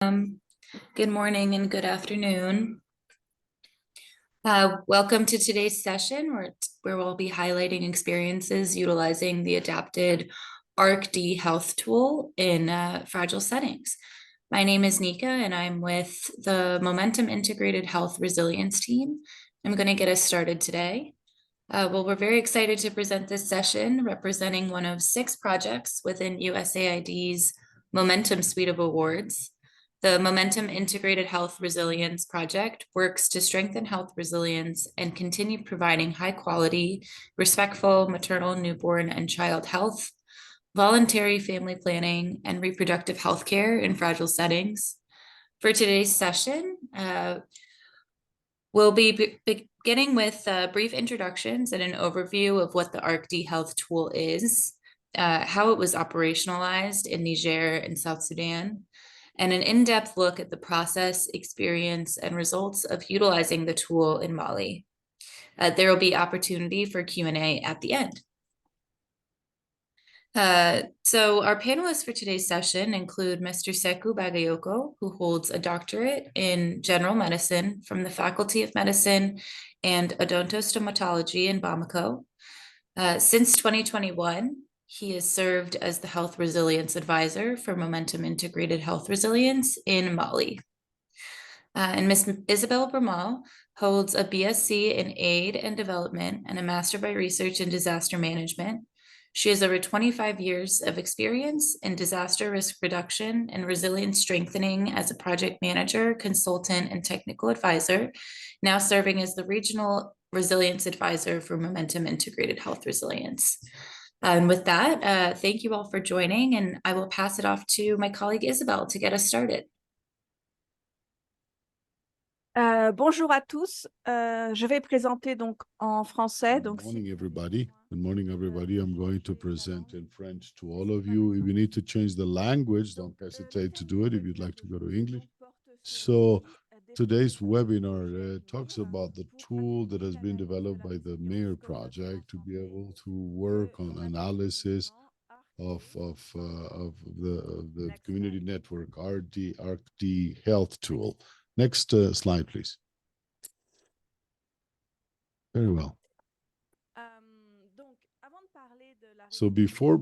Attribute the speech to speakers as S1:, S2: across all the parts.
S1: Um, Good morning and good afternoon. Welcome to today's session where we'll be highlighting experiences utilizing the adapted ARC-D health tool in fragile settings. My name is Nika and I'm with the Momentum Integrated Health Resilience team. I'm going to get us started today. We're very excited to present this session representing one of 6 projects within USAID's Momentum Suite of Awards. The Momentum Integrated Health Resilience Project works to strengthen health resilience and continue providing high quality, respectful maternal, newborn, and child health, voluntary family planning, and reproductive health care in fragile settings. For today's session, we'll be beginning with brief introductions and an overview of what the ARC-D Health tool is, how it was operationalized in Niger and South Sudan, and an in-depth look at the process, experience, and results of utilizing the tool in Mali. There will be opportunity for Q&A at the end. So our panelists for today's session include Mr. Sekou Bagayoko, who holds a doctorate in general medicine from the Faculty of Medicine and Odontostomatology in Bamako. Since 2021, he has served as the Health Resilience Advisor for Momentum Integrated Health Resilience in Mali. And Ms. Isabelle Bramal holds a BSc in Aid and Development and a Master by Research in Disaster Management. She has over 25 years of experience in disaster risk reduction and resilience strengthening as a project manager, consultant, and technical advisor, now serving as the Regional Resilience Advisor for Momentum Integrated Health Resilience. And with that, thank you all for joining, and I will pass it off to my colleague Isabelle to get us started.
S2: Bonjour à tous. Je vais présenter donc en français.
S3: Good morning, everybody. Good morning, everybody. I'm going to present in French to all of you. If you need to change the language, don't hesitate to do it if you'd like to go to English. So today's webinar talks about the tool that has been developed by the MAIR project to be able to work on analysis of the community network ARC-D health tool. Next slide, please. Very well. So before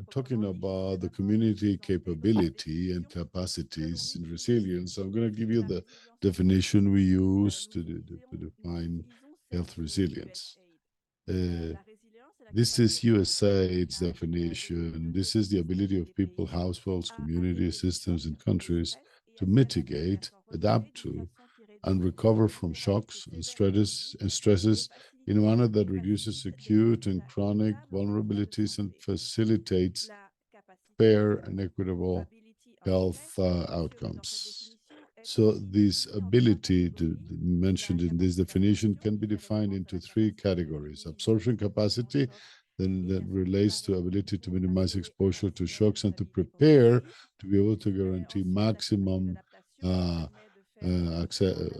S3: talking about the community capability and capacities and resilience, I'm going to give you the definition we use to define health resilience. This is USAID's definition. This is the ability of people, households, communities, systems, and countries to mitigate, adapt to, and recover from shocks and stresses in a manner that reduces acute and chronic vulnerabilities and facilitates fair and equitable health outcomes. So this ability mentioned in this definition can be defined into 3 categories: absorption capacity, that relates to ability to minimize exposure to shocks and to prepare to be able to guarantee maximum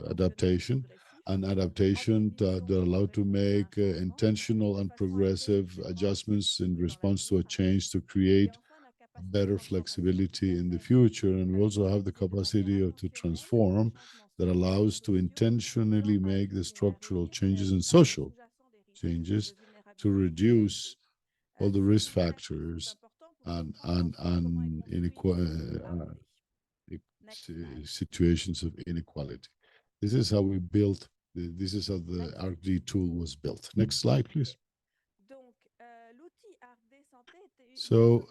S3: adaptation, and adaptation that allow to make intentional and progressive adjustments in response to a change to create better flexibility in the future. And we also have the capacity to transform that allows to intentionally make the structural changes and social changes to reduce all the risk factors and situations of inequality. This is how we built, this is how the ARC-D tool was built. Next slide, please. So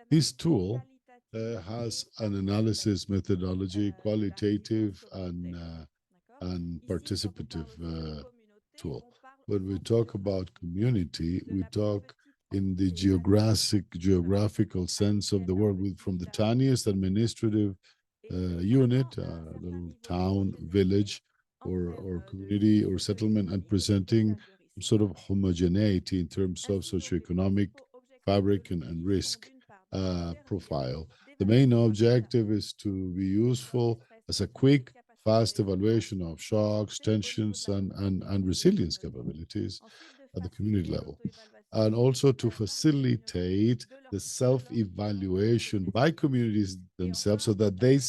S3: this tool has an analysis methodology, qualitative and participative tool. When we talk about community, we talk in the geographical sense of the word, from the tiniest administrative unit, little town, village, or community or settlement, and presenting some sort of homogeneity in terms of socioeconomic fabric and risk profile. The main objective is to be useful as a quick, fast evaluation of shocks, tensions, and resilience capabilities at the community level. and also to facilitate the self-evaluation by communities themselves so that they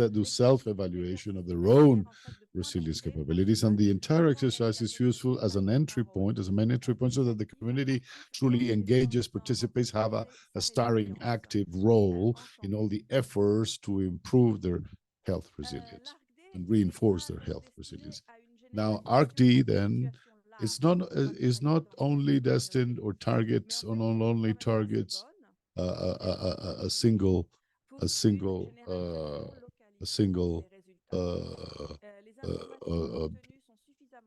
S3: do self-evaluation of their own resilience capabilities. And the entire exercise is useful as an entry point, as a main entry point, so that the community truly engages, participates, have a starring active role in all the efforts to improve their health resilience and reinforce their health resilience. Now, ARC-D then is not only destined or targets or not only targets a single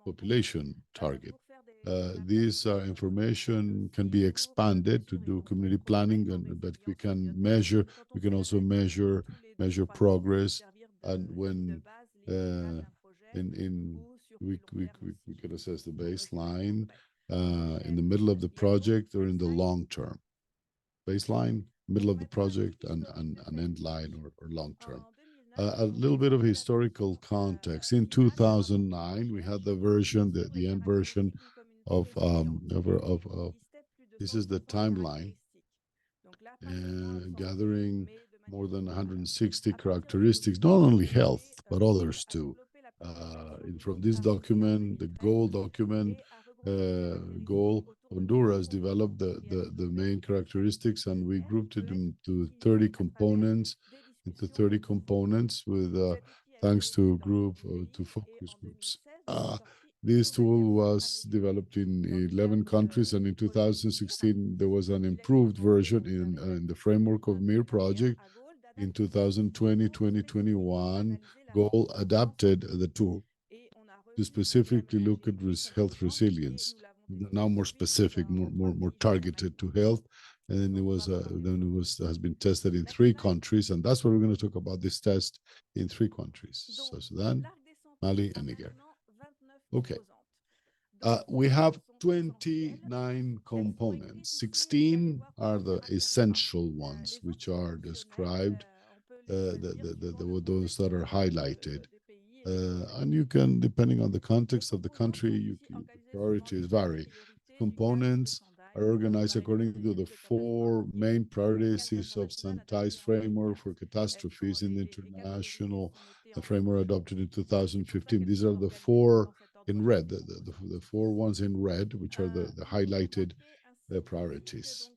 S3: population target. These information can be expanded to do community planning, but we can measure. We can also measure progress, and when we can assess the baseline in the middle of the project or in the long term. Baseline, middle of the project, and an end line or long term. A little bit of historical context. In 2009, we had the version, the end version of this is the timeline, gathering more than 160 characteristics, not only health, but others too. From this document, the goal document, Honduras developed the main characteristics, and we grouped it into 30 components, with thanks to focus groups. This tool was developed in 11 countries, and in 2016 there was an improved version in the framework of MIR project. In 2020-2021, GOAL adapted the tool to specifically look at health resilience, now more specific, more targeted to health. And it has been tested in 3 countries, and that's what we're going to talk about, this test in 3 countries: so Sudan, Mali, and Niger. Okay. We have 29 components. 16 are the essential ones, which are described, those that are highlighted. And you can, depending on the context of the country, priorities vary. Components are organized according to the 4 main priorities of Santai's framework for catastrophes in the international framework adopted in 2015. These are the 4 in red, the 4 ones in red, which are the highlighted priorities.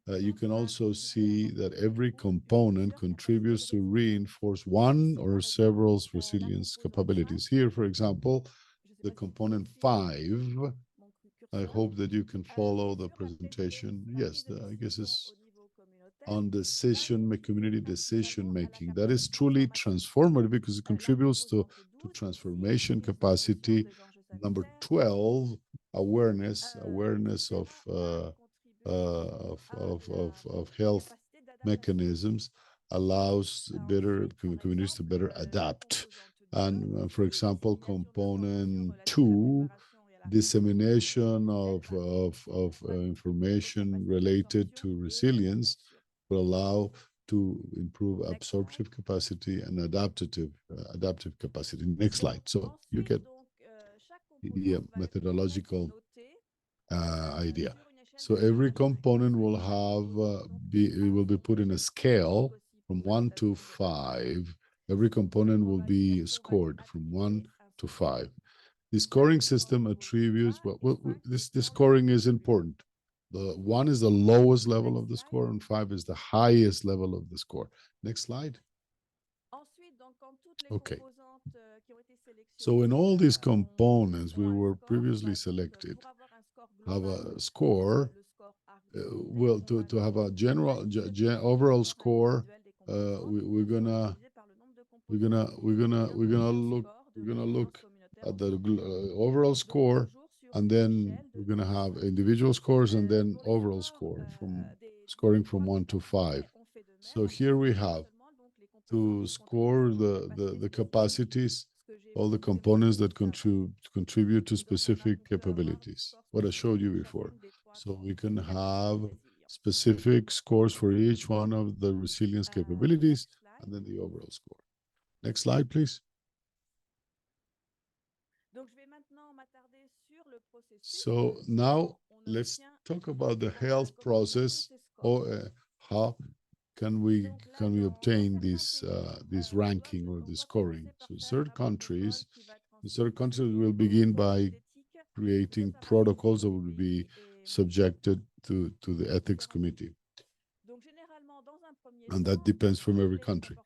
S3: You can also see that every component contributes to reinforce one or several resilience capabilities. Here, for example, the component 5, I hope that you can follow the presentation. Yes, I guess it's on community decision making. That is truly transformative because it contributes to transformation capacity. Number 12, awareness of health mechanisms allows communities to better adapt. And for example, component 2, dissemination of information related to resilience will allow to improve absorptive capacity and adaptive capacity. Next slide. So you get the methodological idea. So every component will will be put in a scale from 1 to 5. Every component will be scored from 1 to 5. The scoring system attributes, this scoring is important. The 1 is the lowest level of the score, and 5 is the highest level of the score. Next slide. Okay. So in all these components we were previously selected, have a score, to have a general overall score, we're gonna look at the overall score, and then we're going to have individual scores and then overall score, from scoring from 1 to 5. So here we have to score the capacities, all the components that contribute to specific capabilities, what I showed you before. So we can have specific scores for each one of the resilience capabilities and then the overall score. Next slide, please. So now let's talk about the health process, or how can we obtain this ranking or this scoring. So certain countries will begin by creating protocols that will be subjected to the ethics committee, and that depends from every country.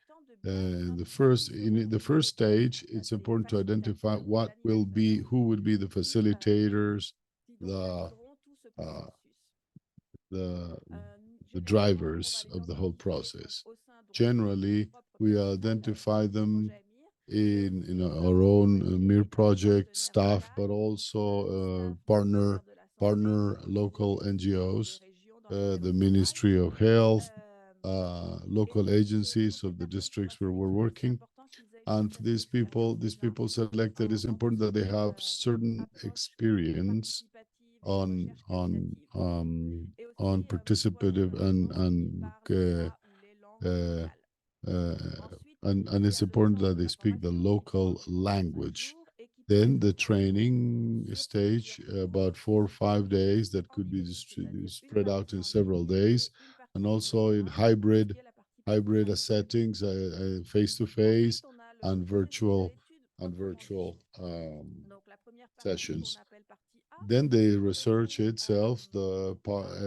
S3: In the first stage, it's important to identify who would be the facilitators, the drivers of the whole process. Generally, we identify them in our own MIR project staff, but also partner local NGOs, the Ministry of Health, local agencies of the districts where we're working. And for these people selected, it's important that they have certain experience on participative and it's important that they speak the local language. Then the training stage, about 4 or 5 days, that could be spread out in several days, and also in hybrid settings, face-to-face and virtual sessions. Then the research itself, the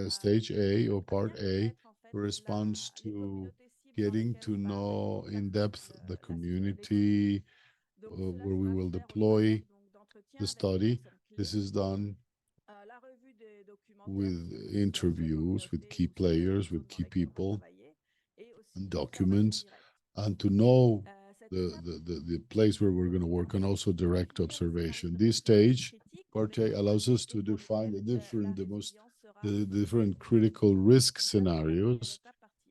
S3: stage A or part A, corresponds to getting to know in depth the community where we will deploy the study. This is done with interviews with key players, with key people, and documents, and to know the place where we're going to work, and also direct observation. This stage, part A, allows us to define the different critical risk scenarios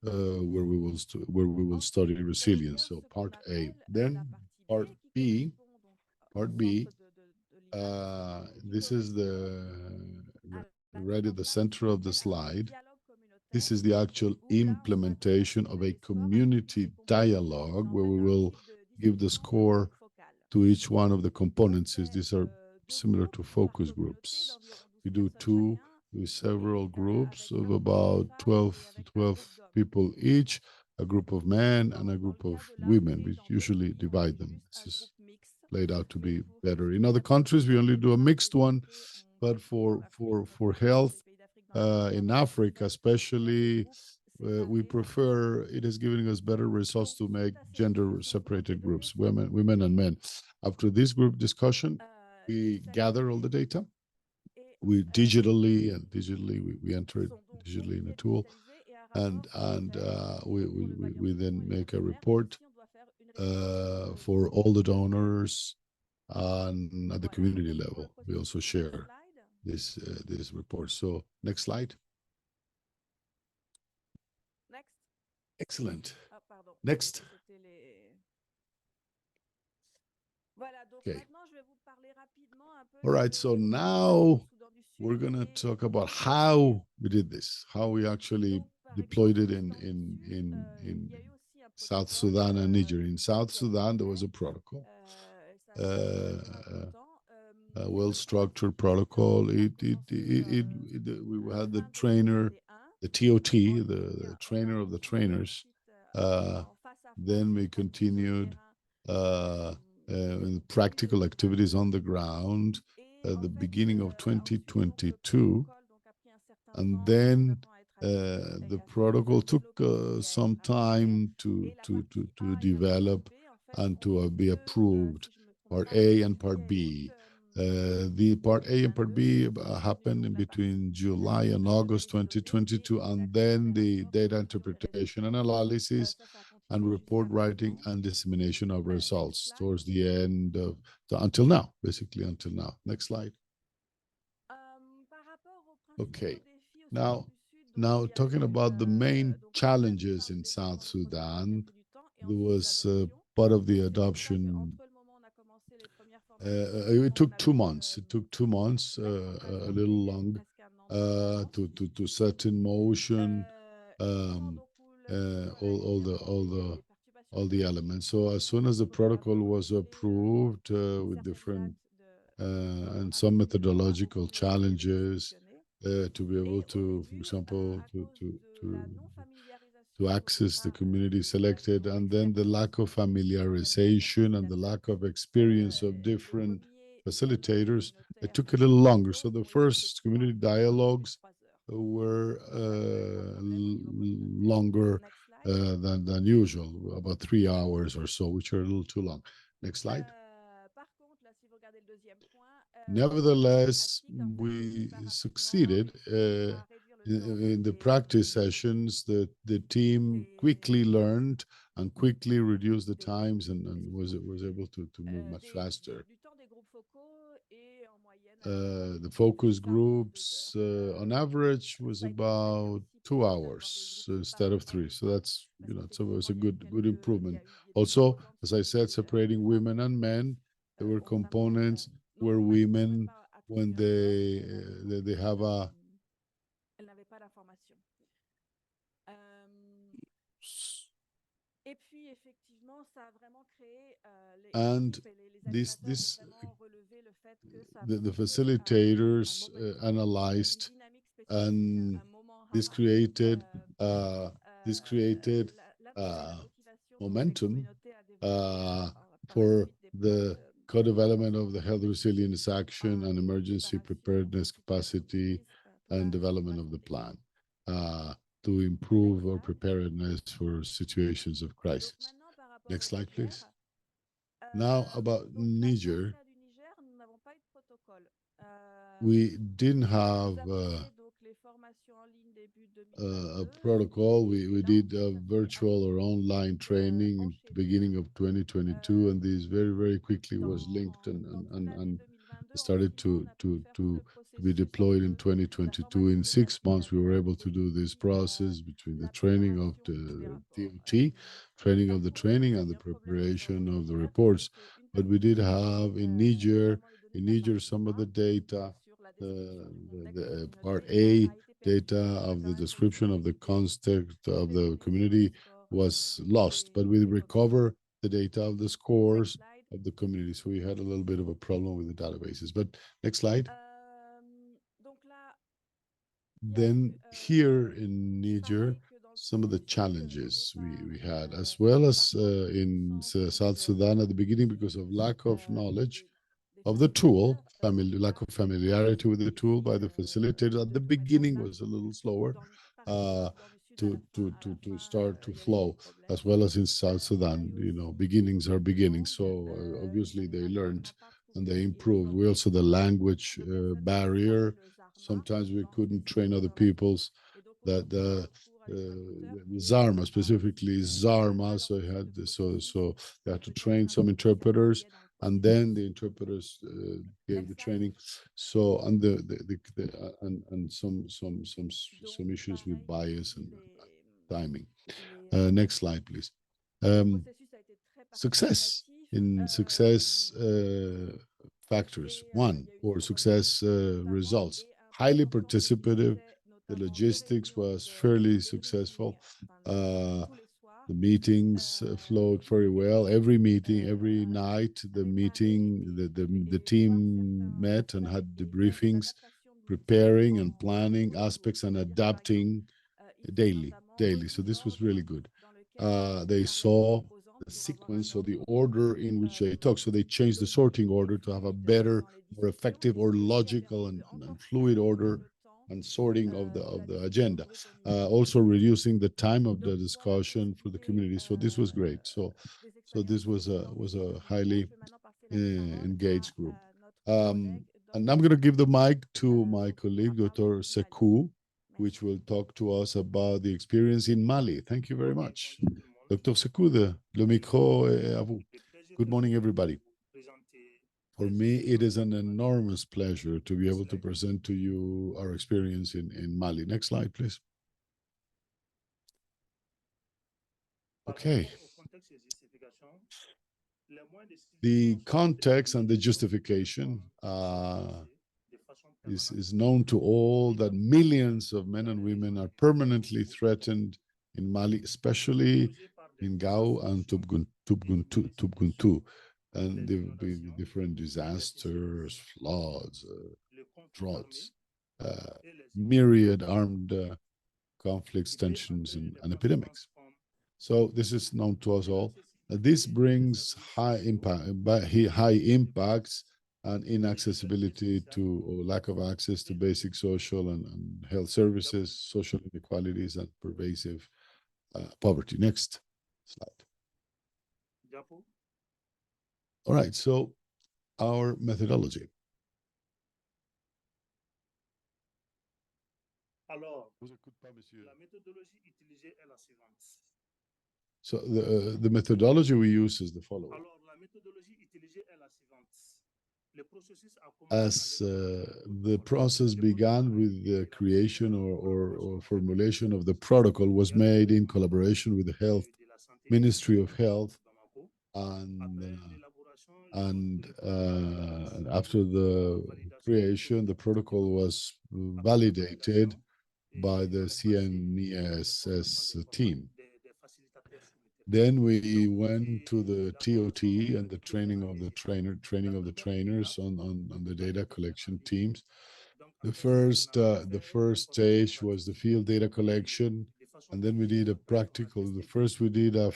S3: where we will study resilience. So part A. Then part B. This is right at the center of the slide. This is the actual implementation of a community dialogue where we will give the score to each one of the components. These are similar to focus groups. We do several groups of about 12 people each, a group of men and a group of women. We usually divide them. This is laid out to be better. In other countries, we only do a mixed one, but for health, in Africa especially, we prefer, it is giving us better results to make gender separated groups, women and men. After this group discussion, we gather all the data. We digitally we enter it digitally in a tool, and we then make a report for all the donors, and at the community level we also share this report. So next slide. Excellent. Next. Okay. All right, so now we're going to talk about how we did this, how we actually deployed it in South Sudan and Niger. In South Sudan, there was a protocol, a well-structured protocol. We had the trainer, the TOT, the trainer of the trainers. Then we continued in practical activities on the ground at the beginning of 2022. And then the protocol took some time to develop and to be approved, part A and part B. The part A and part B happened in between July and August 2022, and then the data interpretation and analysis and report writing and dissemination of results towards the end of until now, basically until now. Next slide. Okay, now talking about the main challenges in South Sudan, there was part of the adoption. It took 2 months. It took 2 months, a little long, to set in motion all the elements. So as soon as the protocol was approved with different and some methodological challenges, to be able to, for example, to access the community selected, and then the lack of familiarization and the lack of experience of different facilitators, it took a little longer. So the first community dialogues were longer than usual, about 3 hours or so, which are a little too long. Next slide. Nevertheless, we succeeded in the practice sessions. The team quickly learned and quickly reduced the times and was able to move much faster. The focus groups on average was about 2 hours instead of 3. So that's, it was a good improvement. Also, as I said, separating women and men, there were components where women, when they have a and this the facilitators analyzed, and this created momentum for the co-development of the health resilience action and emergency preparedness capacity and development of the plan to improve our preparedness for situations of crisis. Next slide, please. Now about Niger. We didn't have a protocol. We did a virtual or online training in the beginning of 2022, and this very quickly was linked and started to be deployed in 2022. In 6 months, we were able to do this process between the training of the DOT, training of the training, and the preparation of the reports. But we did have in Niger some of the data, the part A data of the description of the context of the community was lost, but we recover the data of the scores of the community. So we had a little bit of a problem with the databases. But next slide. Then here in Niger, some of the challenges we had, as well as in South Sudan at the beginning, because of lack of knowledge of the tool, lack of familiarity with the tool by the facilitators. At the beginning was a little slower to start to flow, as well as in South Sudan. Beginnings are beginnings. So obviously they learned and they improved. We also the language barrier. Sometimes we couldn't train other people's that Zarma, specifically Zarma. So they had to train some interpreters, and then the interpreters gave the training. So and and some issues with bias and timing. Next slide, please. Success factors. One, or success results. Highly participative. The logistics was fairly successful. The meetings flowed very well. Every meeting, every night, the team met and had debriefings, preparing and planning aspects and adapting daily. So this was really good. They saw the sequence or the order in which they talk. So they changed the sorting order to have a better, more effective or logical and fluid order and sorting of the agenda, also reducing the time of the discussion for the community. So this was great. So this was a highly engaged group. And I'm going to give the mic to my colleague, Dr. Sekou, which will talk to us about the experience in Mali. Thank you very much. Dr. Sekou, le micro est à vous. Good morning, everybody. For me, it is an enormous pleasure to be able to present to you our experience in Mali. Next slide, please. Okay. The context and the justification is known to all that millions of men and women are permanently threatened in Mali, especially in Gao and Tubguntu, and the different disasters, floods, droughts. myriad armed conflicts, tensions, and epidemics. So this is known to us all. This brings high impacts and inaccessibility to, or lack of access to basic social and health services, social inequalities, and pervasive poverty. Next slide. All right, so our methodology.
S4: Alors, la méthodologie utilisée est la suivante.
S3: So the methodology we use is the following.
S4: Alors, la méthodologie utilisée est la suivante. Le processus a commencé
S3: As the process began with the creation or formulation of the protocol was made in collaboration with the Health Ministry of Health, and after the creation, the protocol was validated by the CNESS team. Then we went to the TOT and the training of the trainers on the data collection teams. The first stage was the field data collection, and then we did a practical. First we did an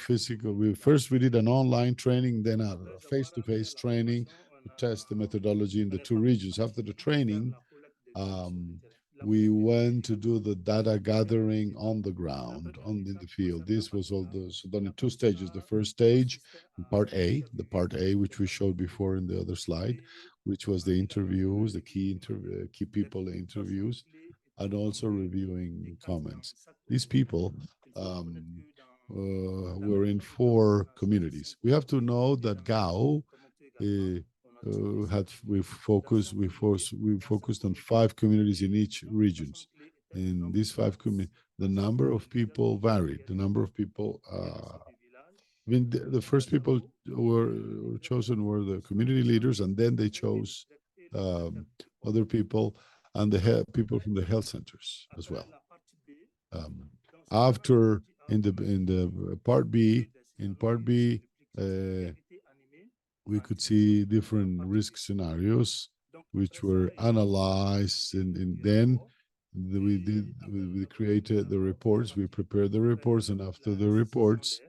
S3: online training, then a face-to-face training to test the methodology in the two regions. After the training, we went to do the data gathering on the ground, in the field. This was all done in two stages. The first stage, part A, which we showed before in the other slide, which was the interviews, the key people interviews, and also reviewing comments. These people were in 4 communities. We have to know that GAO we focused on 5 communities in each regions. In these 5 communities, the number of people varied. The number of people, the first people were chosen were the community leaders, and then they chose other people and the people from the health centers as well. After in the part B, we could see different risk scenarios which were analyzed, and then we created the reports, we prepared the reports, and after the reports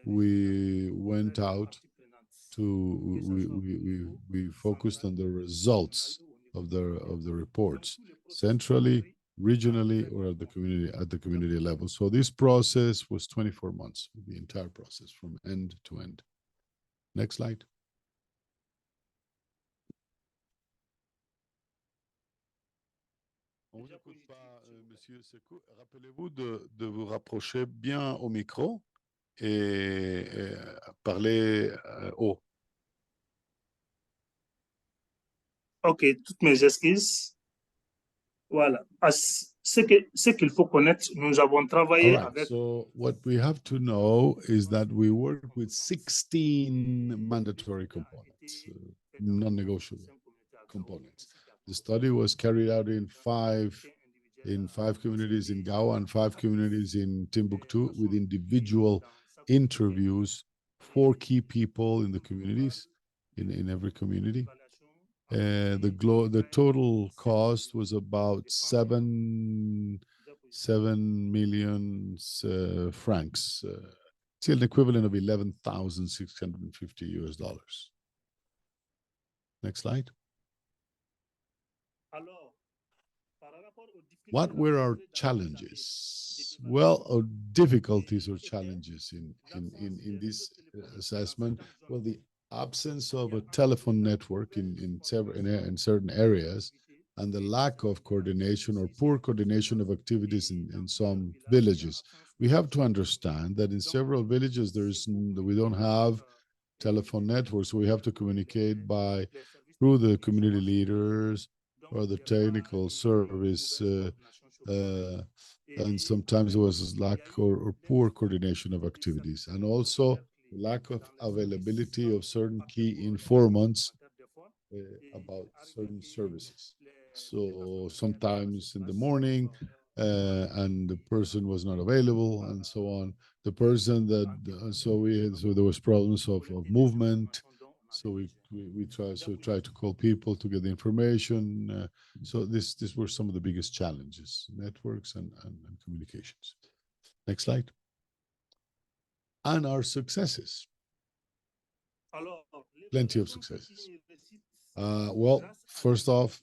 S3: we went out to we focused on the results of the reports, centrally, regionally, or at the community level. So this process was 24 months, the entire process from end to end. Next slide. On vous écoute pas, Monsieur Sekou. Rappelez-vous de vous rapprocher bien au micro et parler haut.
S4: Ok, toutes mes excuses. Voilà. Ce qu'il faut connaître, nous avons travaillé avec.
S3: So what we have to know is that we work with 16 mandatory components, non-negotiable components. The study was carried out in five communities in Gao and 5 communities in Timbuktu, with individual interviews for key people in the communities, in every community. The total cost was about 7 million francs, still an equivalent of $11,650. Next slide. What were our challenges? Well, our difficulties or challenges in this assessment? Well, the absence of a telephone network in certain areas, and the lack of coordination or poor coordination of activities in some villages. We have to understand that in several villages we don't have telephone networks, so we have to communicate through the community leaders or the technical service, and sometimes there was lack or poor coordination of activities, and also lack of availability of certain key informants about certain services. So sometimes in the morning, and the person was not available, and so on. The person that so there was problems of movement, So we try to call people to get the information. So these were some of the biggest challenges: networks and communications. Next slide. And our successes. Plenty of successes. Well, first off,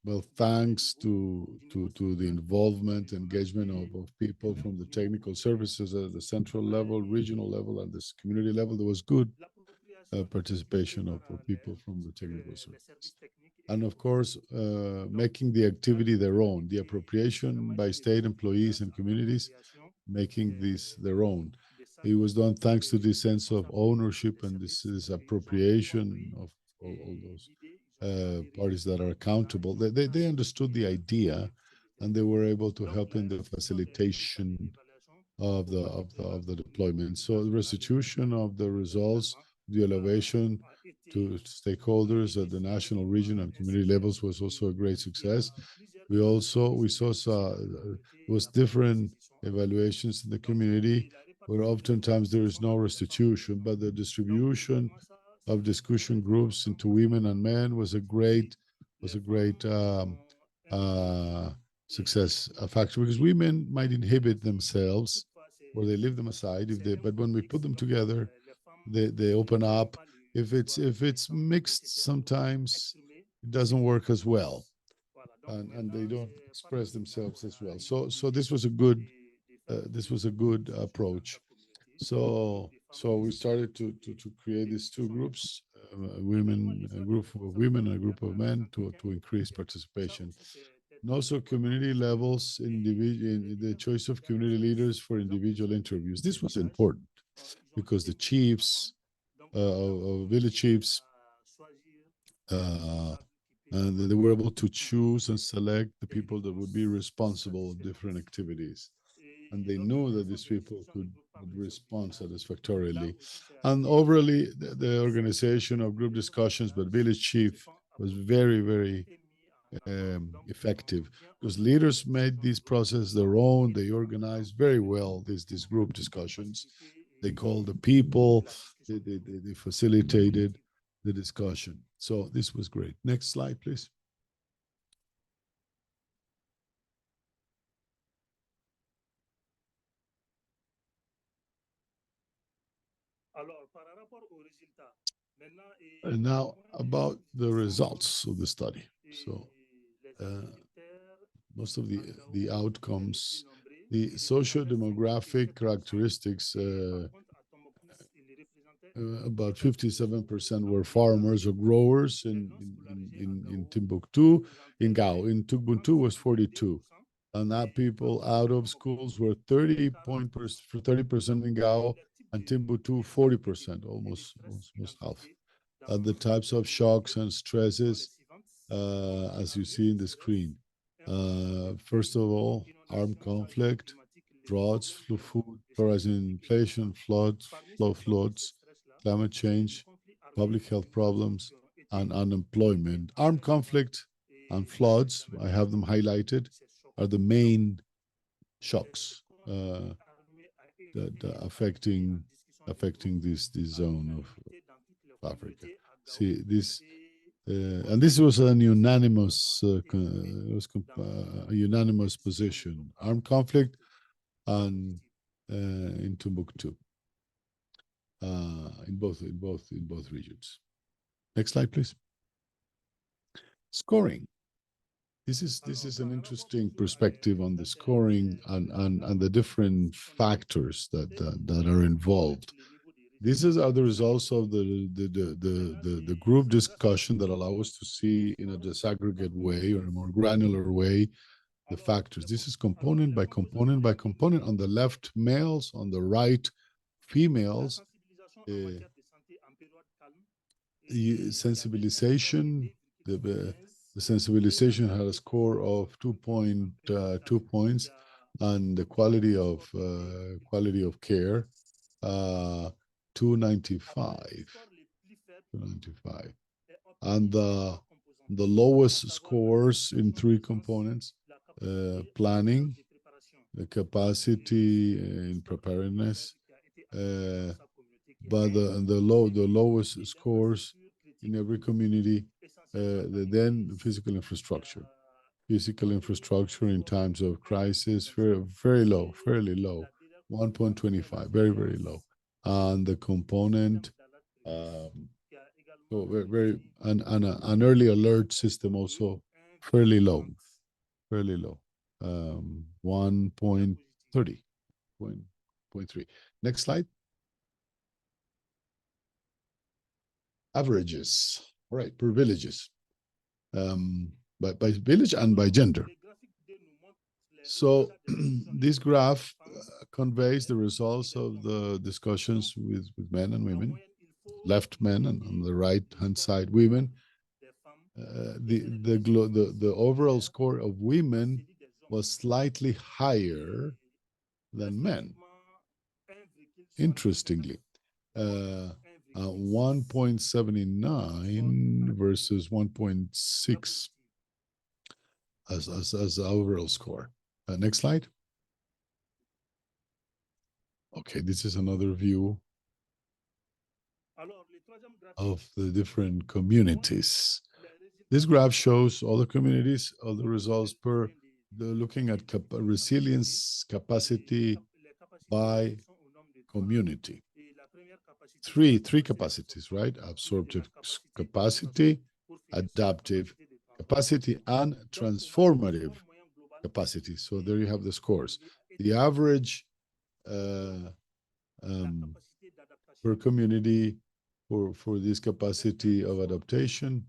S3: well, thanks to the involvement, engagement of people from the technical services at the central level, regional level, and this community level, there was good participation of people from the technical services. And of course, making the activity their own, the appropriation by state employees and communities, making this their own. It was done thanks to this sense of ownership and this appropriation of all those parties that are accountable. They understood the idea, and they were able to help in the facilitation of the deployment. So the restitution of the results, the elevation to stakeholders at the national, region, and community levels was also a great success. We saw was different evaluations in the community, where oftentimes there is no restitution, but the distribution of discussion groups into women and men was a great success factor, because women might inhibit themselves or they leave them aside but when we put them together, they open up. If it's mixed, sometimes it doesn't work as well, and they don't express themselves as well. So this was a good approach. So we started to create these two groups, a group of women and a group of men, to increase participation. And also community levels, in the choice of community leaders for individual interviews. This was important because the chiefs, village chiefs, and they were able to choose and select the people that would be responsible of different activities. And they knew that these people would respond satisfactorily. And overall, the organization of group discussions by village chief was very, very effective, because leaders made this process their own. They organized very well these group discussions. They called the people, they facilitated the discussion. So this was great. Next slide, please. And now about the results of the study. So most of the outcomes, the socio-demographic characteristics, about 57% were farmers or growers in Timbuktu. In Gao, in Timbuktu was 42%. And that people out of schools were 30% in Gao, and Timbuktu 40%, almost half. The types of shocks and stresses, as you see in the screen. First of all, armed conflict, droughts, food, rising inflation, floods, climate change, public health problems, and unemployment. Armed conflict and floods, I have them highlighted, are the main shocks that affecting this zone of Africa. See this, and this was a unanimous position. Armed conflict and in Timbuktu, in both regions. Next slide, please. Scoring. This is an interesting perspective on the scoring and the different factors that are involved. These are the results of the group discussion that allow us to see in a disaggregate way or a more granular way the factors. This is component by component by component. On the left, males; on the right, females. Sensibilization. The sensibilization had a score of 2.2 points, and the quality of care 295, and the lowest scores in 3 components: planning, the capacity in preparedness, but the lowest scores in every community, then physical infrastructure. Physical infrastructure in times of crisis, very low, fairly low, 1.25, very low. And the component, so very an early alert system also fairly low, 1.30, 0.3. Next slide. Averages, all right, per villages, by village and by gender. So this graph conveys the results of the discussions with men and women, left men and on the right hand side women. The overall score of women was slightly higher than men. Interestingly, 1.79 versus 1.6 as the overall score. Next slide. Okay, this is another view of the different communities. This graph shows all the communities, all the results per looking at resilience capacity by community. Three capacities, right? Absorptive capacity, adaptive capacity, and transformative capacity. So there you have the scores. The average per community for this capacity of adaptation,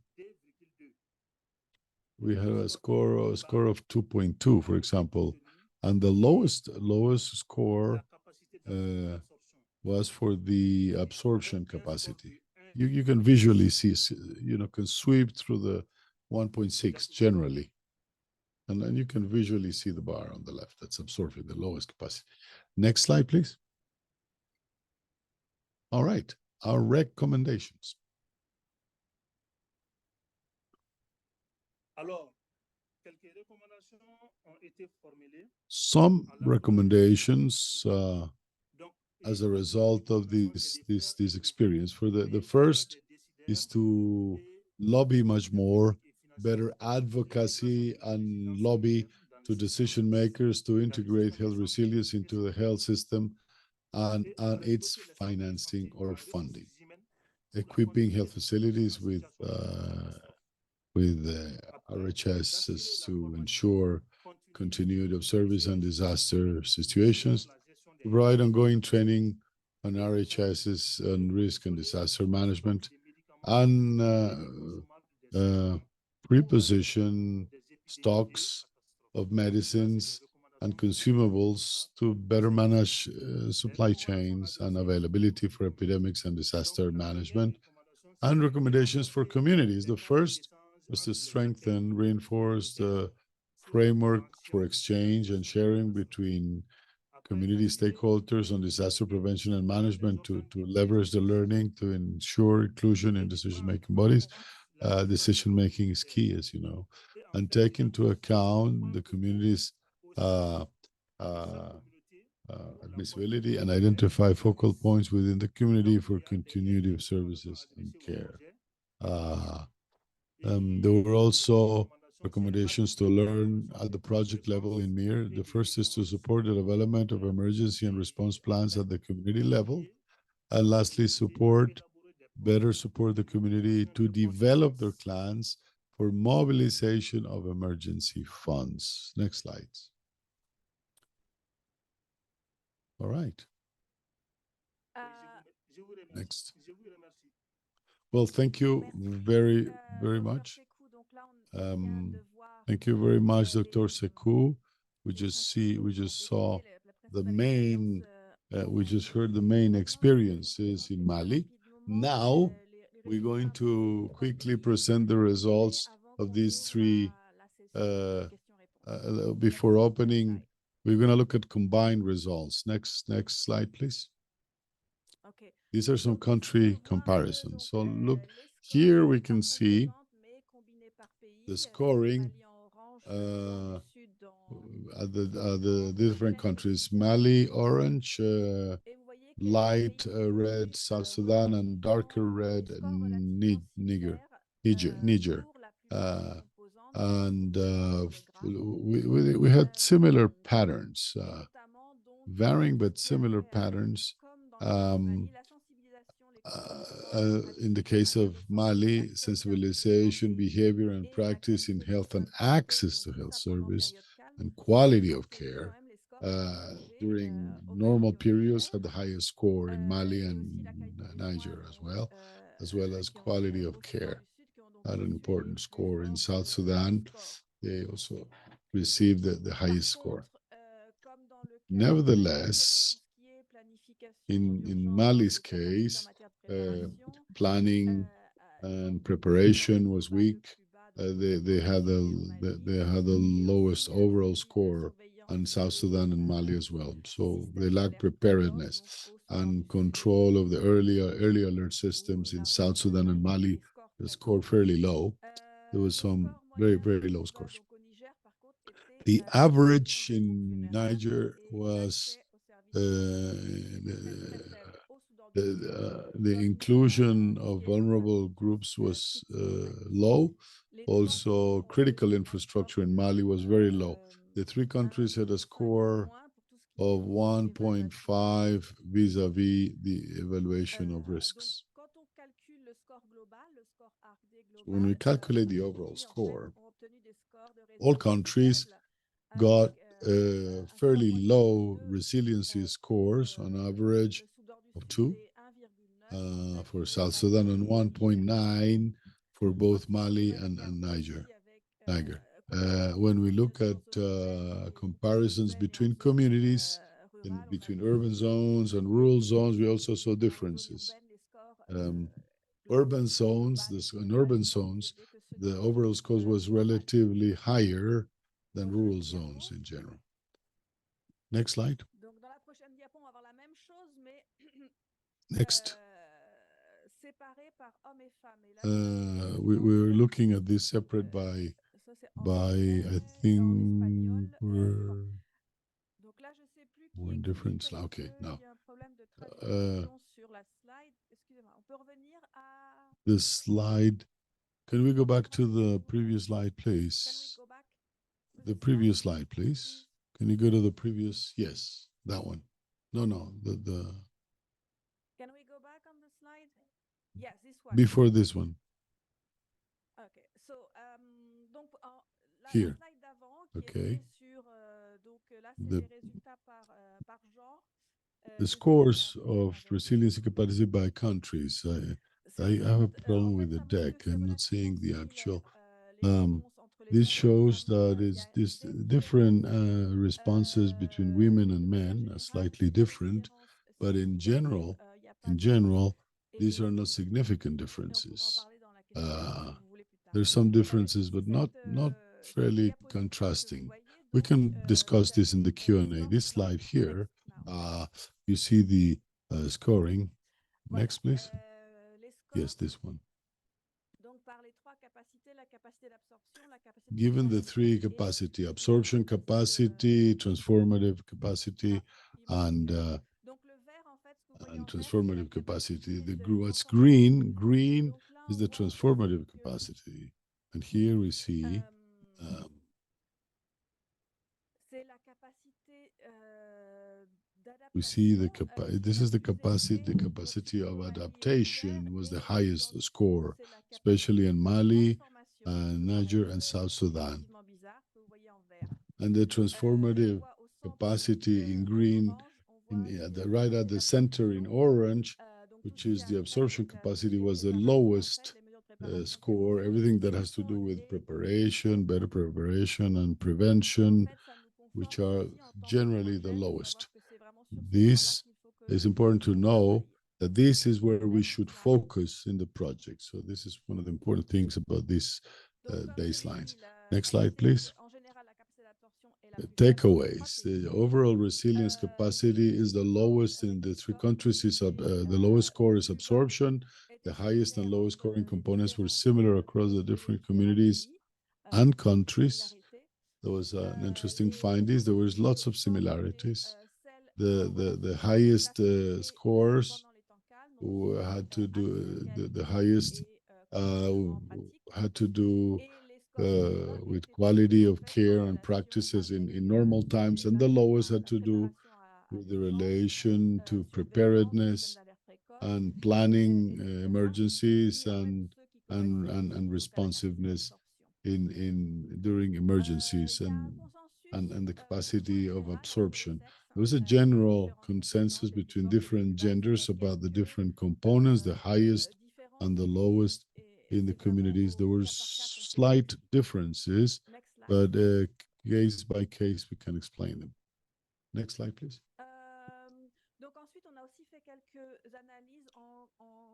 S3: we have a score of 2.2, for example, and the lowest score was for the absorption capacity. You can visually see, can sweep through the 1.6 generally, and then you can visually see the bar on the left that's absorbing the lowest capacity. Next slide, please. All right, our recommendations. Some recommendations as a result of this experience. For the first is to lobby much more, better advocacy and lobby to decision makers to integrate health resilience into the health system and its financing or funding. Equipping health facilities with RHSs to ensure continuity of service and disaster situations, provide ongoing training on RHSs and risk and disaster management, and preposition stocks of medicines and consumables to better manage supply chains and availability for epidemics and disaster management, and recommendations for communities. The first was to strengthen, reinforce the framework for exchange and sharing between community stakeholders on disaster prevention and management to leverage the learning to ensure inclusion in decision-making bodies. Decision-making is key, as you know, and take into account the community's admissibility and identify focal points within the community for continuity of services and care. There were also recommendations to learn at the project level in MIR. The first is to support the development of emergency and response plans at the community level. And lastly, better support the community to develop their plans for mobilization of emergency funds. Next slides. All right. Next. Well, thank you very much. Thank you very much, Dr. Sekou. We just saw the main, we just heard the main experiences in Mali. Now, we're going to quickly present the results of these three. Before opening, we're going to look at combined results. Next slide, please. These are some country comparisons. So look, here we can see the scoring at the different countries. Mali, orange, light red South Sudan and darker red Niger. We had similar patterns, varying but similar patterns. In the case of Mali, sensibilization, behavior, and practice in health and access to health service and quality of care during normal periods had the highest score in Mali and Niger as well as quality of care. Had an important score in South Sudan. They also received the highest score. Nevertheless, in Mali's case, planning and preparation was weak. They had the lowest overall score on South Sudan and Mali as well. So they lacked preparedness and control of the early alert systems in South Sudan and Mali. The score fairly low. There was some very, very low scores. The average in Niger was the inclusion of vulnerable groups was low. Also, critical infrastructure in Mali was very low. The three countries had a score of 1.5 vis-a-vis the evaluation of risks. When we calculate the overall score, all countries got fairly low resiliency scores, on average of 2 for South Sudan and 1.9 for both Mali and Niger. When we look at comparisons between communities, and between urban zones and rural zones, we also saw differences. Urban zones, in urban zones, the overall score was relatively higher than rural zones in general. Next slide. Next. We were looking at this separate by I think we're in different slide. Okay, now. This slide, can we go back to the previous slide, please? The previous slide, please. Can you go to the previous? Yes, that one. No, the.
S2: Can we go back on the slide? Yes, this one.
S3: Before this one.
S2: Okay, so donc
S3: here.
S2: Slide d'avant,
S3: okay.
S2: Sur, donc là,
S3: the
S2: par genre.
S3: The scores of resiliency capacity by countries. I have a problem with the deck. I'm not seeing the actual. This shows that it's this different responses between women and men are slightly different, but in general, these are not significant differences. There's some differences, but not fairly contrasting. We can discuss this in the Q&A. This slide here, you see the scoring. Next, please. Yes, this one. Given the three capacity, absorption capacity, transformative capacity, and transformative capacity, what's green is the transformative capacity. And here we see this is the capacity of adaptation was the highest score, especially in Mali, Niger, and South Sudan. And the transformative capacity in green, right at the center in orange, which is the absorption capacity, was the lowest score. Everything that has to do with preparation, better preparation, and prevention, which are generally the lowest. This is important to know that this is where we should focus in the project. So this is one of the important things about these baselines. Next slide, please. Takeaways. The overall resilience capacity is the lowest in the three countries. The lowest score is absorption. The highest and lowest scoring components were similar across the different communities and countries. There was an interesting findings. There was lots of similarities. the highest scores who had to do the highest had to do with quality of care and practices in normal times, and the lowest had to do with the relation to preparedness and planning emergencies and responsiveness in during emergencies and the capacity of absorption. There was a general consensus between different genders about the different components, the highest and the lowest in the communities. There were slight differences, but case by case, we can explain them. Next slide, please.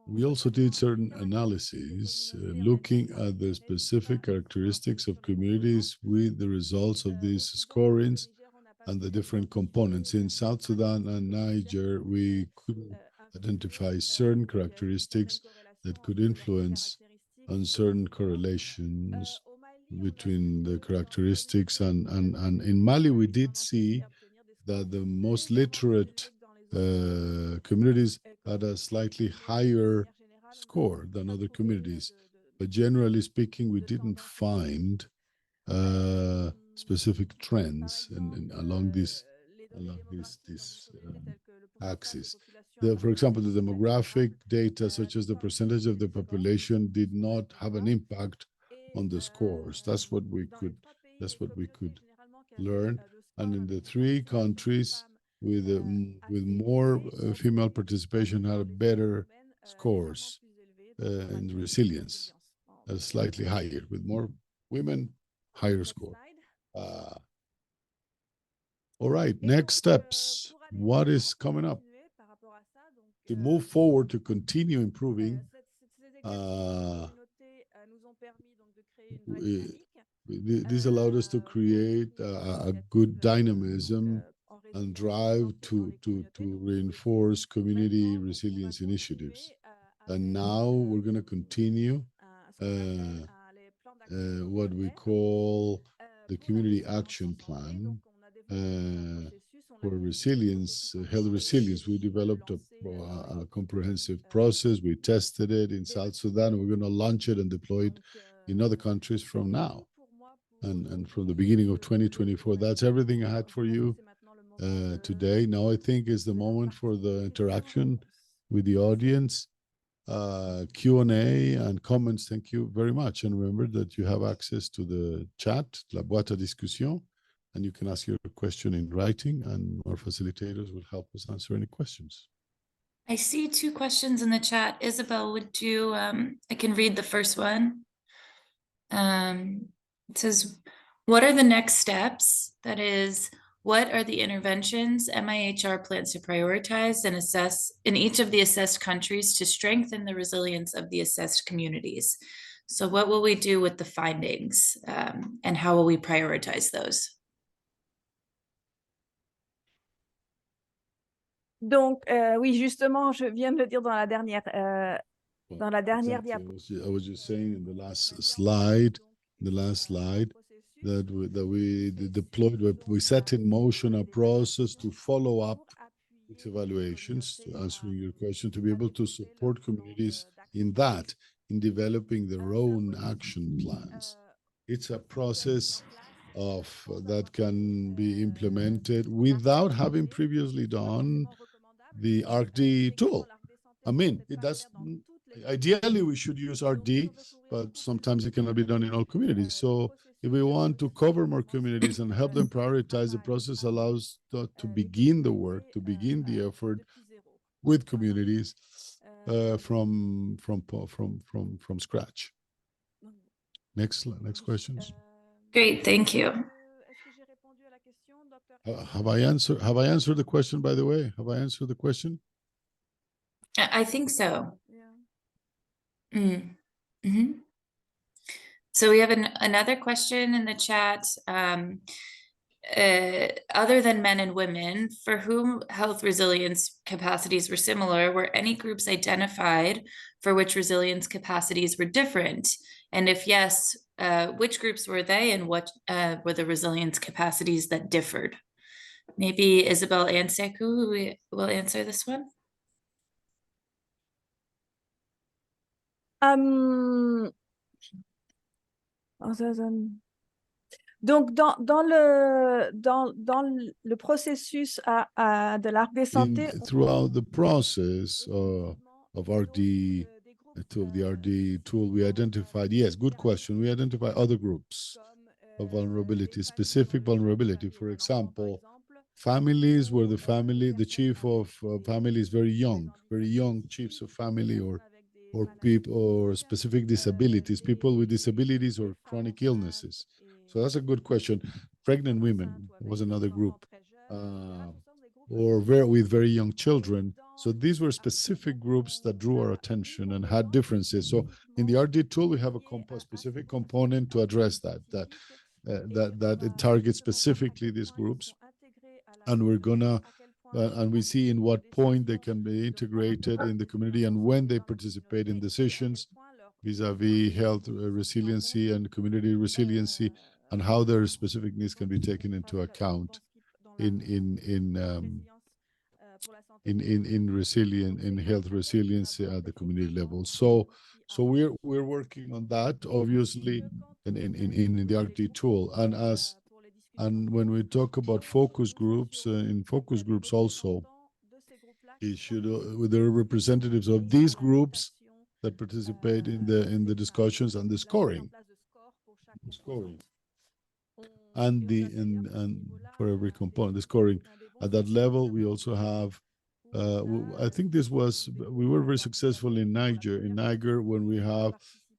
S3: We also did certain analyses looking at the specific characteristics of communities with the results of these scorings and the different components. In South Sudan and Niger, we couldn't identify certain characteristics that could influence on certain correlations between the characteristics and in Mali, we did see that the most literate communities had a slightly higher score than other communities. But generally speaking, we didn't find specific trends along this axis. For example, the demographic data, such as the percentage of the population, did not have an impact on the scores. That's what we could learn. And in the three countries with more female participation had better scores in resilience, slightly higher. With more women, higher score. All right, next steps. What is coming up? To move forward, to continue improving, this allowed us to create a good dynamism and drive to reinforce community resilience initiatives. And now we're going to continue what we call the Community Action Plan for resilience, health resilience. We developed a comprehensive process. We tested it in South Sudan. We're going to launch it and deploy it in other countries from now and from the beginning of 2024. That's everything I had for you today. Now I think is the moment for the interaction with the audience, Q&A and comments. Thank you very much. And remember that you have access to the chat, La Boîte à Discussion, and you can ask your question in writing, and our facilitators will help us answer any questions.
S1: I see two questions in the chat. Isabel, would you, I can read the first one. It says, what are the next steps? That is, what are the interventions MIHR plans to prioritize and assess in each of the assessed countries to strengthen the resilience of the assessed communities? So what will we do with the findings and how will we prioritize those?
S2: Donc, oui, justement, je viens de le dire dans la dernière
S3: diapositive. I was just saying in the last slide, that we deployed, we set in motion a process to follow up its evaluations, to answering your question, to be able to support communities in developing their own action plans. It's a process that can be implemented without having previously done the ARC-D tool. I mean, ideally we should use ARC-D, but sometimes it cannot be done in all communities. So if we want to cover more communities and help them prioritize, the process allows to begin the work, to begin the effort with communities from scratch. Next questions.
S1: Great, thank you.
S3: Have I answered the question, by the way? Have I answered the question?
S1: I think so.
S2: Yeah.
S1: Mm-hmm. So we have another question in the chat. Other than men and women, for whom health resilience capacities were similar, were any groups identified for which resilience capacities were different? And if yes, which groups were they and what were the resilience capacities that differed? Maybe Isabel and Sekou who will answer this one.
S2: Donc, dans le processus de l'ARD Santé,
S3: Throughout the process of RD, of the RD tool, we identified, yes, good question. We identified other groups of vulnerability, specific vulnerability. For example, families where the chief of family is very young chiefs of family, or people, or specific disabilities, people with disabilities or chronic illnesses. So that's a good question. Pregnant women was another group, or with very young children. So these were specific groups that drew our attention and had differences. So in the RD tool, we have a specific component to address that it targets specifically these groups, and we're gonna and we see in what point they can be integrated in the community and when they participate in decisions vis-a-vis health resiliency and community resiliency, and how their specific needs can be taken into account in health resiliency at the community level. So we're working on that, obviously, in the RD tool, and when we talk about focus groups, in focus groups also, it should with the representatives of these groups that participate in the discussions and the scoring, and for every component, the scoring at that level. We also have. I think we were very successful in Niger when we have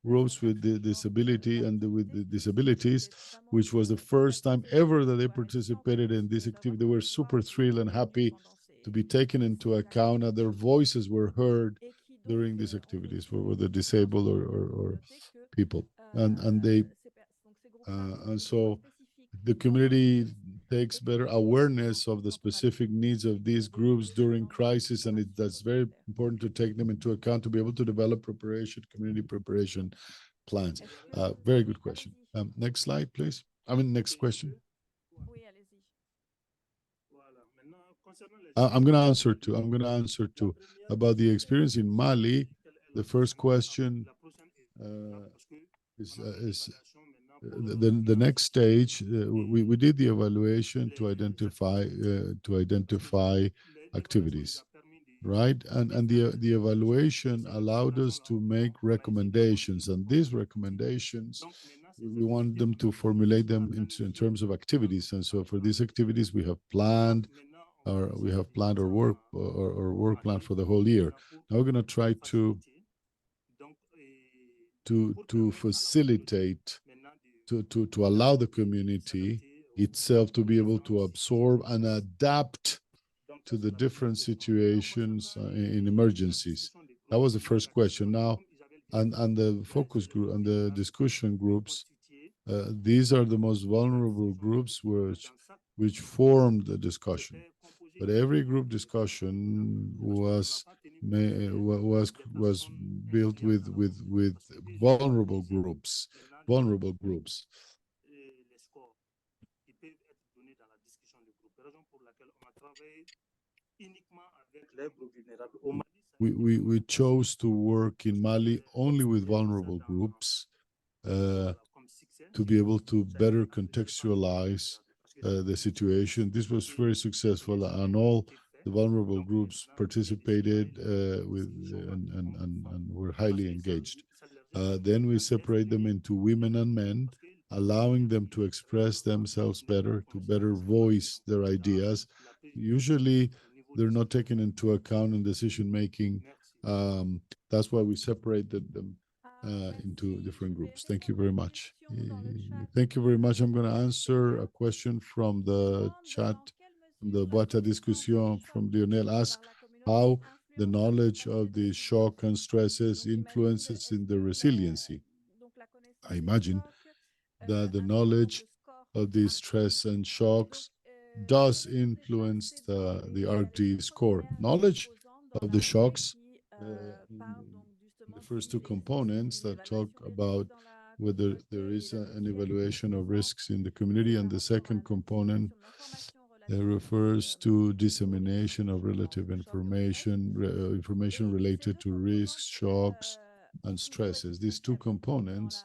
S3: groups with the disability and with the disabilities, which was the first time ever that they participated in this activity. They were super thrilled and happy to be taken into account, and their voices were heard during these activities for the disabled or people, and so the community takes better awareness of the specific needs of these groups during crisis, and that's very important to take them into account to be able to develop community preparation plans. Very good question. Next slide, please. Next question. I'm going to answer to about the experience in Mali. The first question is the next stage. We did the evaluation to identify activities, right? And the evaluation allowed us to make recommendations, and these recommendations, we want them to formulate them in terms of activities. And so for these activities, we have planned our work plan for the whole year. Now we're going to try to facilitate, to allow the community itself to be able to absorb and adapt to the different situations in emergencies. That was the first question. Now, and the focus group and the discussion groups, these are the most vulnerable groups which formed the discussion. But every group discussion was built with vulnerable groups. We chose to work in Mali only with vulnerable groups to be able to better contextualize the situation. This was very successful, and all the vulnerable groups participated and were highly engaged. Then we separate them into women and men, allowing them to express themselves better, to better voice their ideas. Usually, they're not taken into account in decision making. That's why we separated them into different groups. Thank you very much. Thank you very much. I'm going to answer a question from the chat, from the boîte à discussion, from Lionel. Ask how the knowledge of the shock and stresses influences in the resiliency. I imagine that the knowledge of the stress and shocks does influence the RD score. Knowledge of the shocks, the first two components that talk about whether there is an evaluation of risks in the community, and the second component refers to dissemination of relative information, information related to risks, shocks, and stresses. These two components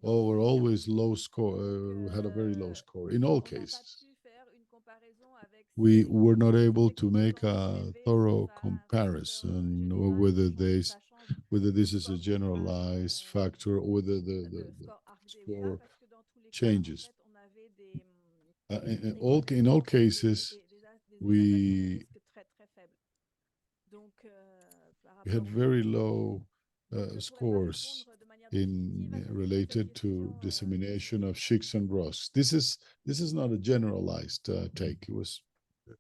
S3: were always low score, had a very low score in all cases. We were not able to make a thorough comparison whether this is a generalized factor or whether the score changes. In all cases, we had very low scores related to dissemination of Shicks and Ross. This is not a generalized take. It was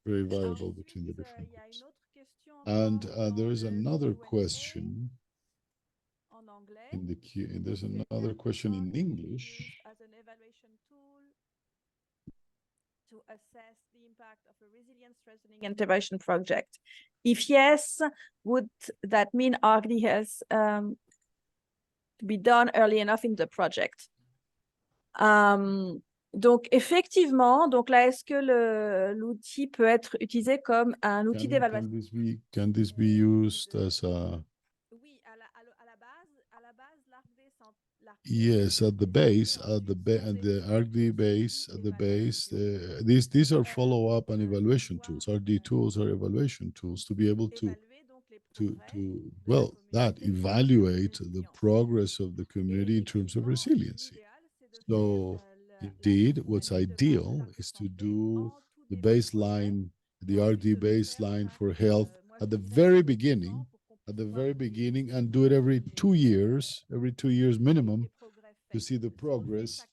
S3: very variable between the different groups. And there is another question in the queue. There's another question in English.
S2: As an evaluation tool to assess the impact of a resilience strengthening intervention project. If yes, would that mean RD has to be done early enough in the project? Donc, effectivement, donc là, est-ce que l'outil peut être utilisé comme un outil d'évaluation?
S3: Can this be used as a...
S2: Oui, à la base,
S3: Yes, at the base, and the RD base, at the base, these are follow-up and evaluation tools. RD tools are evaluation tools to be able to evaluate the progress of the community in terms of resiliency. So indeed, what's ideal is to do the baseline, the RD baseline for health at the very beginning, and do it every 2 years, minimum, to see the progress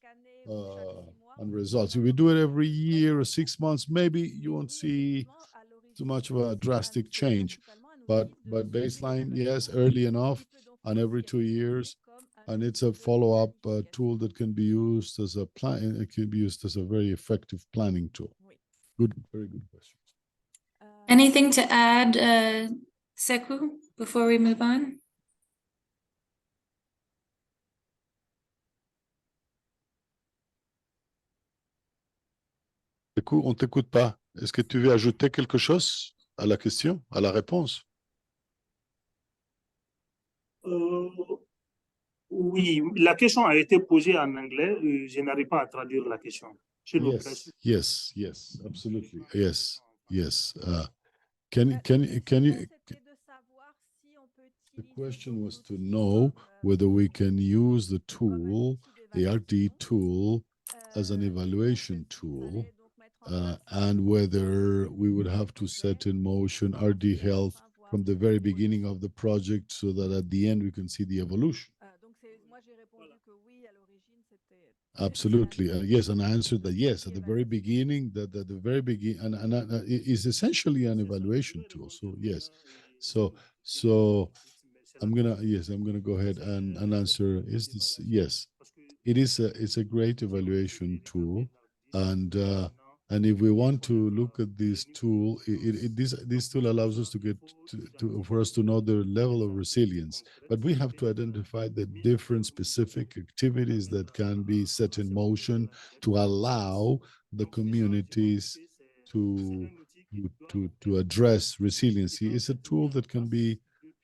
S3: and results. If we do it every year or 6 months, maybe you won't see too much of a drastic change. But baseline, yes, early enough, and every 2 years, and it's a follow-up tool that can be used as a plan. It can be used as a very effective planning tool. Good, very good question.
S1: Anything to add, Sekou, before we move on?
S3: Sekou, on t'écoute pas. Est-ce que tu veux ajouter quelque chose à la question, à la réponse?
S4: Oui, la question a été posée en anglais. Je n'arrive pas à traduire la question.
S3: Yes, absolutely. Yes. Can you? The question was to know whether we can use the tool, the RD tool, as an evaluation tool, and whether we would have to set in motion RD health from the very beginning of the project so that at the end we can see the evolution. Absolutely. Yes, and I answered that yes, at the very beginning, the very beginning, and it is essentially an evaluation tool. So yes. So I'm gonna go ahead and answer. Is this yes? It's a great evaluation tool, and if we want to look at this tool, this tool allows us to get for us to know the level of resilience. But we have to identify the different specific activities that can be set in motion to allow the communities to address resiliency. It's a tool that can be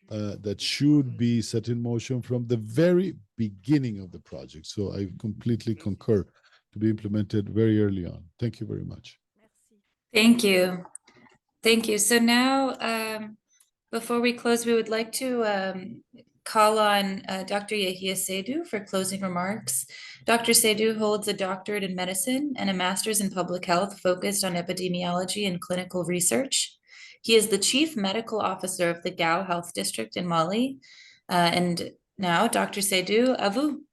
S3: that should be set in motion from the very beginning of the project. So I completely concur. To be implemented very early on. Thank you very much.
S1: Thank you. So now, before we close, we would like to call on Dr. Yehia Seydou for closing remarks. Dr. Seydou holds a doctorate in medicine and a master's in public health focused on epidemiology and clinical research. He is the chief medical officer of the Gao Health District in Mali. And now, Dr. Seydou, à vous.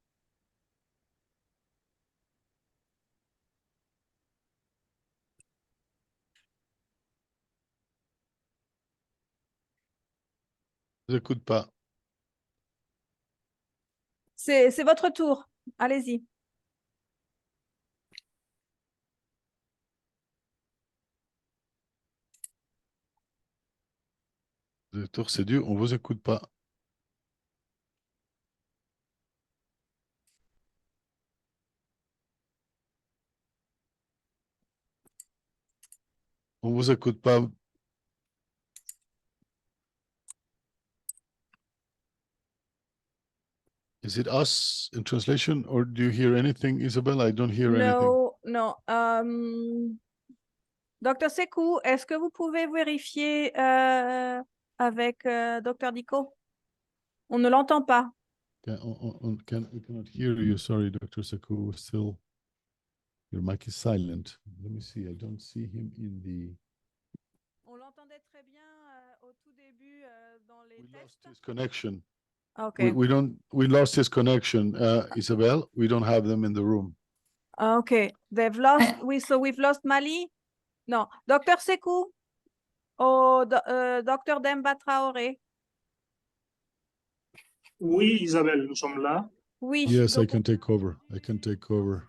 S3: J'écoute pas.
S2: C'est votre tour. Allez-y.
S3: Docteur Seydou, on vous écoute pas. On vous écoute pas. Is it us in translation, or do you hear anything, Isabel? I don't hear anything.
S2: No, no. Dr. Sekou, est-ce que vous pouvez vérifier avec Dr. Diko? On ne l'entend pas.
S3: We cannot hear you. Sorry, Dr. Sekou. Still, your mic is silent. Let me see. I don't see him in the.
S2: On l'entendait très bien au tout début dans les
S3: We lost
S2: tests.
S3: his connection.
S2: Okay.
S3: We lost his connection. Isabel, we don't have them in the room.
S2: Okay. They've lost. We've lost Mali. No, Dr. Sekou or Dr. Demba Traoré.
S4: Oui, Isabelle, nous sommes là.
S2: Oui.
S3: Yes, I
S2: donc
S3: can take over. I can take over.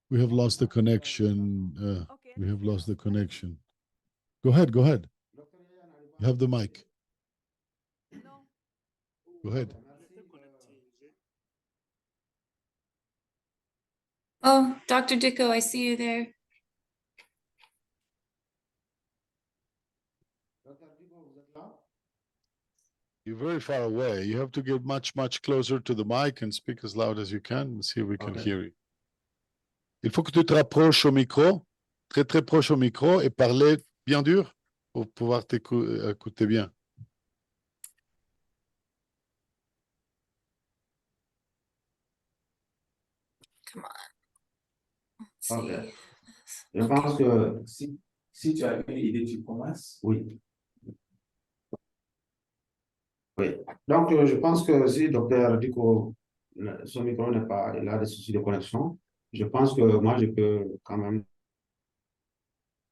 S3: We have lost the connection.
S2: Okay.
S3: We have lost the connection. Go ahead. Go ahead. You have the mic.
S2: Non.
S3: Go ahead.
S1: Oh, Dr. Dicko, I see you there.
S3: You're very far away. You have to get much, much closer to the mic and speak as loud as you can and see if we can hear you. Il faut que tu te rapproches au micro, très, très proche au micro et parler bien dur pour pouvoir t'écouter bien.
S1: Come on. Let's
S5: Ok.
S1: see.
S5: Je
S1: Ok.
S5: pense que si tu as une idée, tu commences. Oui. Oui. Donc, je pense que si docteur dit que son micro n'est pas, il a des soucis de connexion, je pense que moi, je peux quand même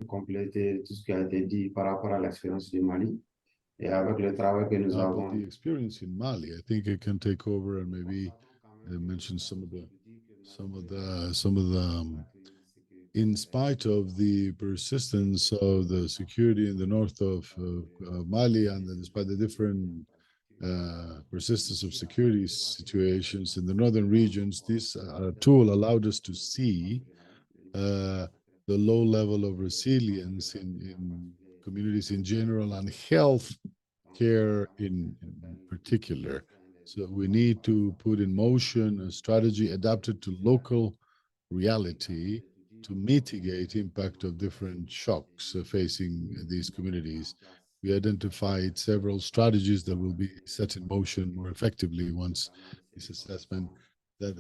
S5: compléter tout ce qui a été dit par rapport à l'expérience du Mali et avec le travail que nous
S3: About
S5: avons.
S3: the experience in Mali, I think I can take over and maybe mention some of the in spite of the persistence of the security in the north of Mali, and despite the different persistence of security situations in the northern regions, this tool allowed us to see the low level of resilience in communities in general and health care in particular. So we need to put in motion a strategy adapted to local reality to mitigate impact of different shocks facing these communities. We identified several strategies that will be set in motion more effectively once this assessment, that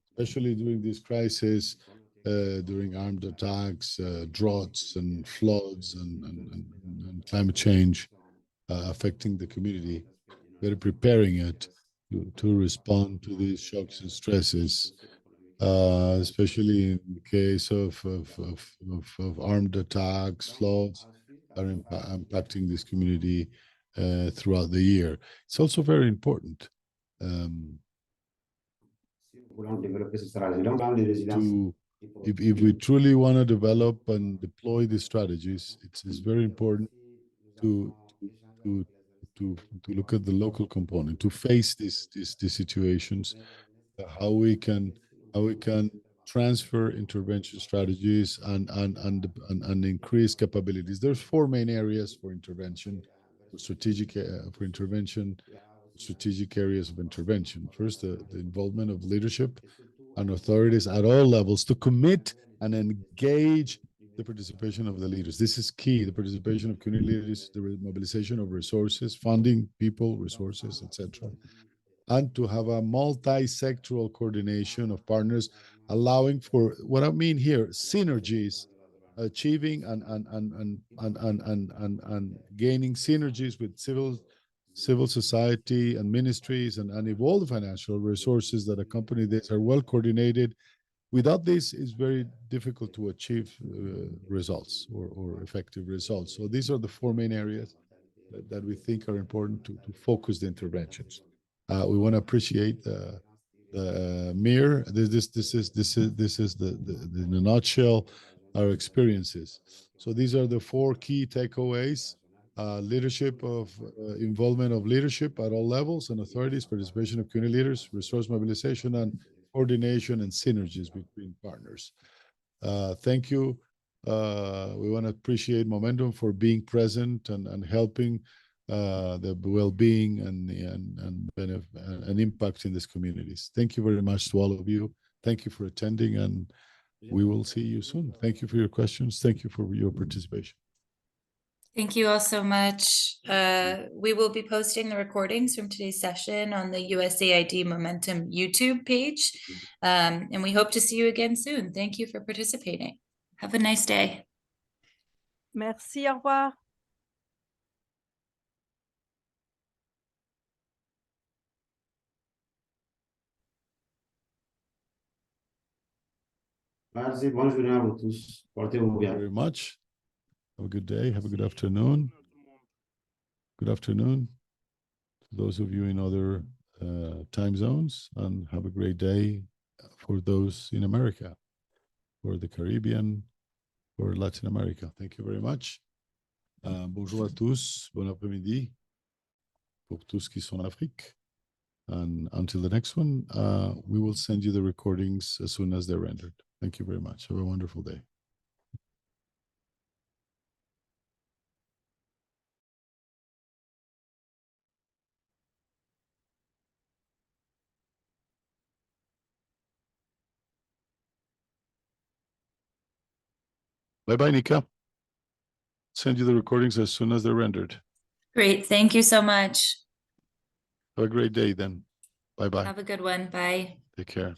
S3: especially during this crisis, during armed attacks, droughts and floods and climate change affecting the community, we're preparing it to respond to these shocks and stresses. Especially in the case of armed attacks, floods are impacting this community throughout the year. It's also very important if we truly want to develop and deploy these strategies, it's very important to look at the local component, to face these situations, how we can transfer intervention strategies and increase capabilities. There's four main areas for intervention, strategic areas of intervention. First, the involvement of leadership and authorities at all levels to commit and engage the participation of the leaders. This is key, the participation of community leaders, the mobilization of resources, funding, people, resources, etc. And to have a multi-sectoral coordination of partners, allowing for what I mean here, synergies, achieving and gaining synergies with civil society and ministries, and if all the financial resources that accompany this are well coordinated. Without this, it's very difficult to achieve results or effective results. So these are the four main areas that we think are important to focus the interventions. We want to appreciate the Mir. This is the in a nutshell our experiences. So these are the four key takeaways: leadership of involvement of leadership at all levels and authorities, participation of community leaders, resource mobilization, and coordination and synergies between partners. Thank you. We want to appreciate Momentum for being present and helping the well-being and impact in these communities. Thank you very much to all of you. Thank you for attending, and we will see you soon. Thank you for your questions. Thank you for your participation.
S1: Thank you all so much. We will be posting the recordings from today's session on the USAID Momentum YouTube page. And we hope to see you again soon. Thank you for participating. Have a nice day.
S2: Merci, au revoir.
S5: Merci, bonne journée à vous tous. Portez-vous bien.
S3: Very much. Have a good day. Have a good afternoon. Good afternoon to those of you in other time zones, and have a great day for those in America, for the Caribbean, for Latin America. Thank you very much. Bonjour à tous. Bon après-midi pour tous qui sont en Afrique. And until the next one, we will send you the recordings as soon as they're rendered. Thank you very much. Have a wonderful day. Bye-bye, Nika. Send you the recordings as soon as they're rendered.
S1: Great. Thank you so much.
S3: Have a great day then. Bye-bye.
S1: Have a good one. Bye.
S3: Take care.